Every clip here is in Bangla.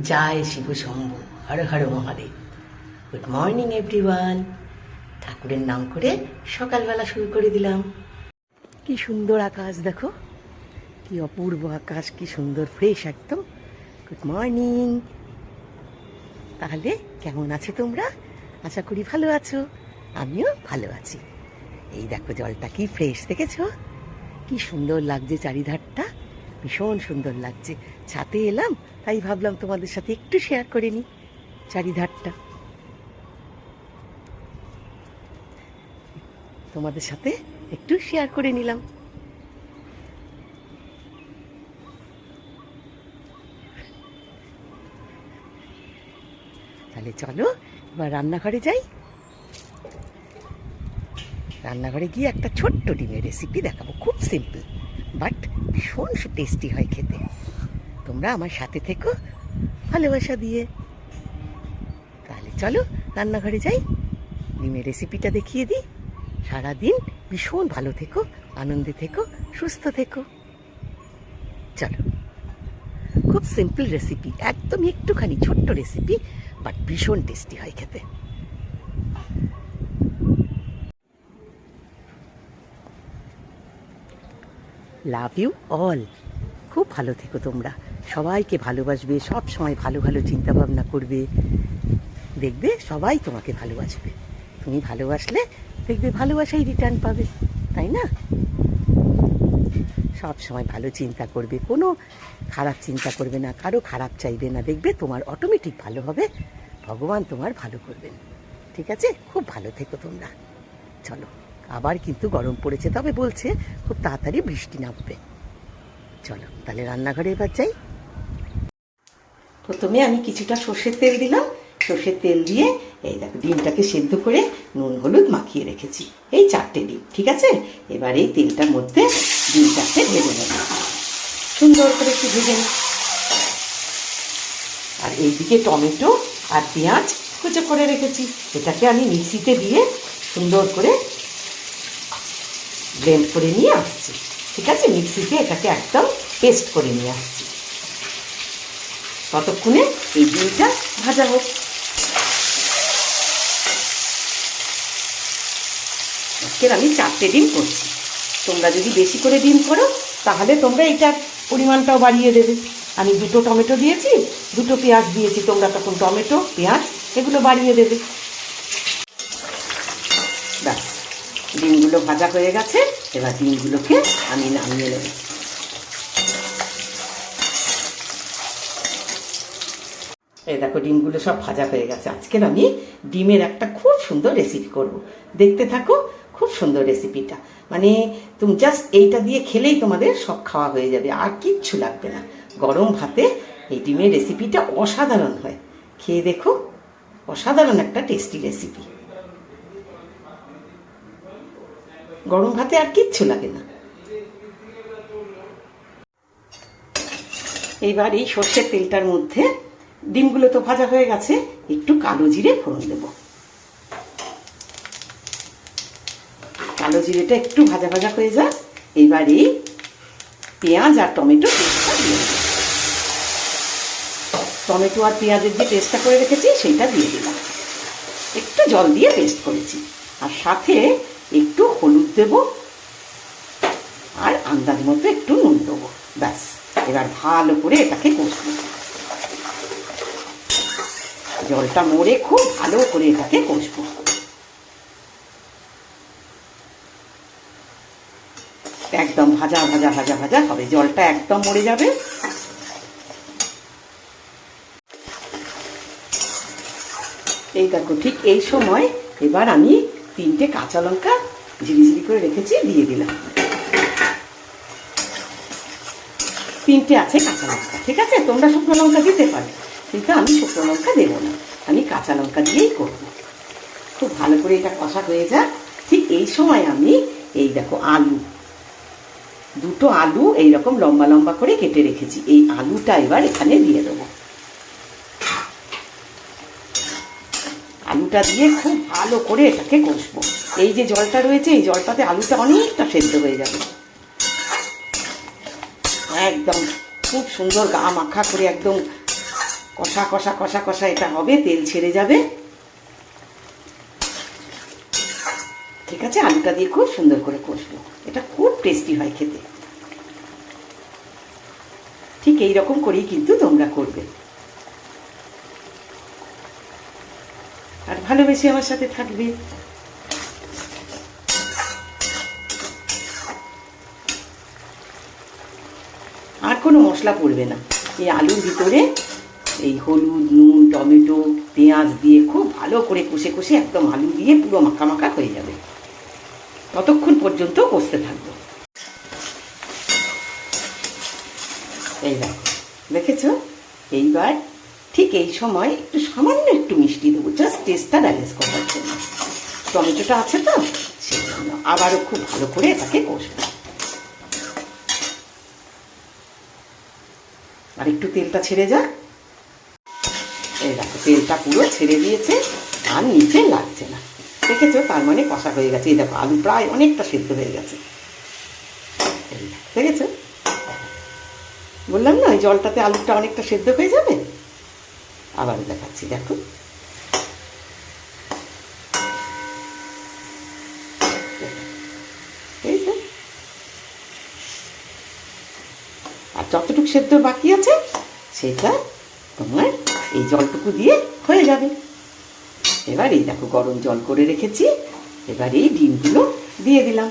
জয় Shiva Shambhu, Har Har Mahadev. Good morning everyone. ঠাকুরের নাম করে সকালবেলা শুরু করে দিলাম। কি সুন্দর আকাশ দেখো, কি অপূর্ব আকাশ, কি সুন্দর ফ্রেশ একদম। Good morning. তাহলে কেমন আছো তোমরা? আশা করি ভালো আছো, আমিও ভালো আছি। এই দেখো জলটা কি ফ্রেশ, দেখেছো? কি সুন্দর লাগছে চারিধারটা, ভীষণ সুন্দর লাগছে। ছাদে এলাম, তাই ভাবলাম তোমাদের সাথে একটু শেয়ার করে নিই চারিধারটা। তোমাদের সাথে একটু শেয়ার করে নিলাম। তাহলে চলো এবার রান্নাঘরে যাই। রান্নাঘরে গিয়ে একটা ছোট্ট ডিমের রেসিপি দেখাবো, খুব সিম্পল বাট ভীষণ টেস্টি হয় খেতে। তোমরা আমার সাথে থেকো ভালোবাসা দিয়ে। তাহলে চলো রান্নাঘরে যাই, ডিমের রেসিপিটা দেখিয়ে দিই। সারাদিন ভীষণ ভালো থেকো, আনন্দে থেকো, সুস্থ থেকো। চলো, খুব সিম্পল রেসিপি, একদম একটুখানি ছোট্ট রেসিপি, বাট ভীষণ টেস্টি হয় খেতে। Love you all. খুব ভালো থেকো তোমরা, সবাইকে ভালোবাসবে, সব সময় ভালো ভালো চিন্তা ভাবনা করবে, দেখবে সবাই তোমাকে ভালোবাসবে। তুমি ভালোবাসলে দেখবে ভালোবাসাই রিটার্ন পাবে, তাই না? সব সময় ভালো চিন্তা করবে, কোনো খারাপ চিন্তা করবে না, কারো খারাপ চাইবে না, দেখবে তোমার অটোমেটিক ভালো হবে, ভগবান তোমার ভালো করবেন। ঠিক আছে? খুব ভালো থেকো তোমরা। চলো, আবার কিন্তু গরম পড়েছে, তবে বলছে খুব তাড়াতাড়ি বৃষ্টি নামবে। চলো তাহলে রান্নাঘরে এবার যাই। প্রথমে আমি কিছুটা সর্ষের তেল দিলাম। সর্ষের তেল দিয়ে এই দেখো ডিমটাকে সেদ্ধ করে নুন হলুদ মাখিয়ে রেখেছি, এই 4টে ডিম। ঠিক আছে, এবার এই তেলটার মধ্যে ডিমটাকে ভেজে নেব, সুন্দর করে একটু ভেজে নেব। আর এইদিকে টমেটো আর পেঁয়াজ কুচো করে রেখেছি, এটাকে আমি মিক্সিতে দিয়ে সুন্দর করে ব্লেন্ড করে নিয়ে আসছি। ঠিক আছে, মিক্সিতে এটাকে একদম পেস্ট করে নিয়ে আসছি। ততক্ষণে এই ডিমটা ভাজা হোক। আজকের আমি 4টে ডিম করছি, তোমরা যদি বেশি করে ডিম করো তাহলে তোমরা এটার পরিমাণটাও বাড়িয়ে দেবে। আমি 2টো টমেটো দিয়েছি, 2টো পেঁয়াজ দিয়েছি, তোমরা তখন টমেটো পেঁয়াজ এগুলো বাড়িয়ে দেবে। ব্যাস, ডিমগুলো ভাজা হয়ে গেছে, এবার ডিমগুলোকে আমি নামিয়ে নেব। এই দেখো ডিমগুলো সব ভাজা হয়ে গেছে। আজকের আমি ডিমের একটা খুব সুন্দর রেসিপি করব, দেখতে থাকো। খুব সুন্দর রেসিপিটা, মানে তুমি জাস্ট এইটা দিয়ে খেলেই তোমাদের সব খাওয়া হয়ে যাবে, আর কিচ্ছু লাগবে না। গরম ভাতে এই ডিমের রেসিপিটা অসাধারণ হয়, খেয়ে দেখো, অসাধারণ একটা টেস্টি রেসিপি। গরম ভাতে আর কিচ্ছু লাগে না। এইবার এই সর্ষের তেলটার মধ্যে ডিমগুলো তো ভাজা হয়ে গেছে, একটু কালো জিরে ফোড়ন দেব। কালো জিরেটা একটু ভাজা ভাজা হয়ে যায়, এবার এই পেঁয়াজ আর টমেটো পেস্টটা দিয়ে দেব। টমেটো আর পেঁয়াজের যে পেস্টটা করে রেখেছি সেইটা দিয়ে দিলাম, একটু জল দিয়ে পেস্ট করেছি, আর সাথে একটু হলুদ দেব আর আন্দাজ মতো একটু নুন দেবো। ব্যাস, এবার ভালো করে এটাকে কষবো। জলটা মরে খুব ভালো করে এটাকে কষবো। একদম ভাজা ভাজা ভাজা ভাজা হবে, জলটা একদম মরে যাবে। এই দেখো ঠিক এই সময় এবার আমি 3টে কাঁচা লঙ্কা ঝিরিঝিরি করে রেখেছি দিয়ে দিলাম। 3টে আছে কাঁচা লঙ্কা। ঠিক আছে, তোমরা শুকনো লঙ্কা দিতে পারো, কিন্তু আমি শুকনো লঙ্কা দেবো না, আমি কাঁচা লঙ্কা দিয়েই করবো। খুব ভালো করে এটা কষা হয়ে যায়। ঠিক এই সময় আমি এই দেখো আলু, 2টো আলু এইরকম লম্বা লম্বা করে কেটে রেখেছি, এই আলুটা এবার এখানে দিয়ে দেবো। আলুটা দিয়ে খুব ভালো করে এটাকে কষবো। এই যে জলটা রয়েছে, এই জলটাতে আলুটা অনেকটা সেদ্ধ হয়ে যাবে, একদম খুব সুন্দর গা মাখা করে একদম কষা কষা কষা কষা এটা হবে, তেল ছেড়ে যাবে। ঠিক আছে, আলুটা দিয়ে খুব সুন্দর করে কষবো। এটা খুব টেস্টি হয় খেতে। ঠিক এই রকম করেই কিন্তু তোমরা করবে। আর ভালোবেসে আমার সাথে থাকবে। আর কোনো মশলা পড়বে না। এই আলুর ভিতরে এই হলুদ, নুন, টমেটো, পেঁয়াজ দিয়ে খুব ভালো করে কষে কষে একদম আলু দিয়ে পুরো মাখা মাখা হয়ে যাবে। ততক্ষণ পর্যন্ত কষতে থাকবো। এই দেখো, দেখেছো? এইবার ঠিক এই সময় একটু সামান্য একটু মিষ্টি দেবো, জাস্ট টেস্টটা ব্যালেন্স করার জন্য। টমেটোটা আছে তো সেই জন্য। আবারও খুব ভালো করে এটাকে কষবো। আর একটু তেলটা ছেড়ে যাক। এই দেখো, তেলটা পুরো ছেড়ে দিয়েছে, আর নিচে লাগছে না। দেখেছো? তার মানে কষা হয়ে গেছে। এই দেখো, আলু প্রায় অনেকটা সেদ্ধ হয়ে গেছে। দেখেছো? বললাম না, এই জলটাতে আলুটা অনেকটা সেদ্ধ হয়ে যাবে। আবার দেখাচ্ছি, দেখো। আর যতটুকু সেদ্ধ বাকি আছে সেটা তোমার এই জলটুকু দিয়ে হয়ে যাবে। এবার এই দেখো, গরম জল করে রেখেছি। এবার এই ডিমগুলো দিয়ে দিলাম,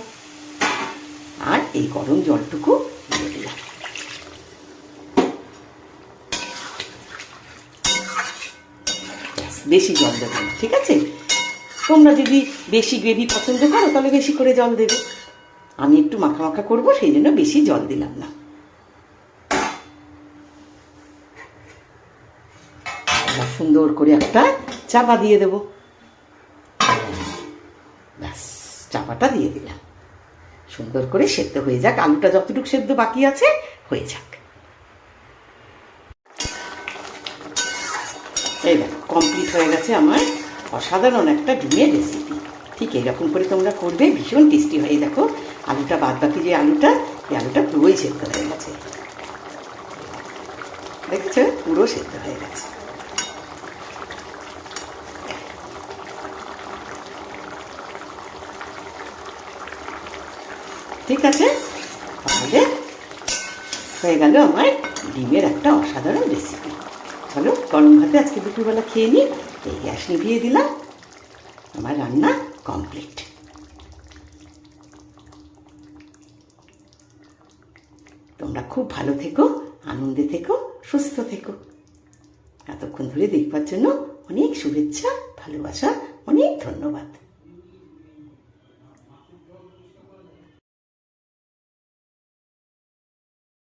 আর এই গরম জলটুকু দিয়ে দিলাম। বেশি জল দেবে না, ঠিক আছে? তোমরা যদি বেশি গ্রেভি পছন্দ করো তাহলে বেশি করে জল দেবে। আমি একটু মাখা মাখা করবো, সেই জন্য বেশি জল দিলাম না। সুন্দর করে একটা চাপা দিয়ে দেবো। ব্যাস, চাপাটা দিয়ে দিলাম। সুন্দর করে সেদ্ধ হয়ে যাক। আলুটা যতটুকু সেদ্ধ বাকি আছে হয়ে যাক। এই দেখো, কমপ্লিট হয়ে গেছে আমার অসাধারণ একটা ডিমের রেসিপি। ঠিক এইরকম করে তোমরা করবে, ভীষণ টেস্টি হয়। দেখো, আলুটা বাদ বাকি যে আলুটা, এই আলুটা পুরোই সেদ্ধ হয়ে গেছে। দেখেছো? পুরো সেদ্ধ হয়ে গেছে। ঠিক আছে, তাহলে হয়ে গেল আমার ডিমের একটা অসাধারণ রেসিপি। চলো, গরম ভাতে আজকে দুপুরবেলা খেয়ে নিই। এই গ্যাস নিভিয়ে দিলাম, আমার রান্না কমপ্লিট। তোমরা খুব ভালো থেকো, আনন্দে থেকো, সুস্থ থেকো। এতক্ষণ ধরে দেখবার জন্য অনেক শুভেচ্ছা, ভালোবাসা, অনেক ধন্যবাদ।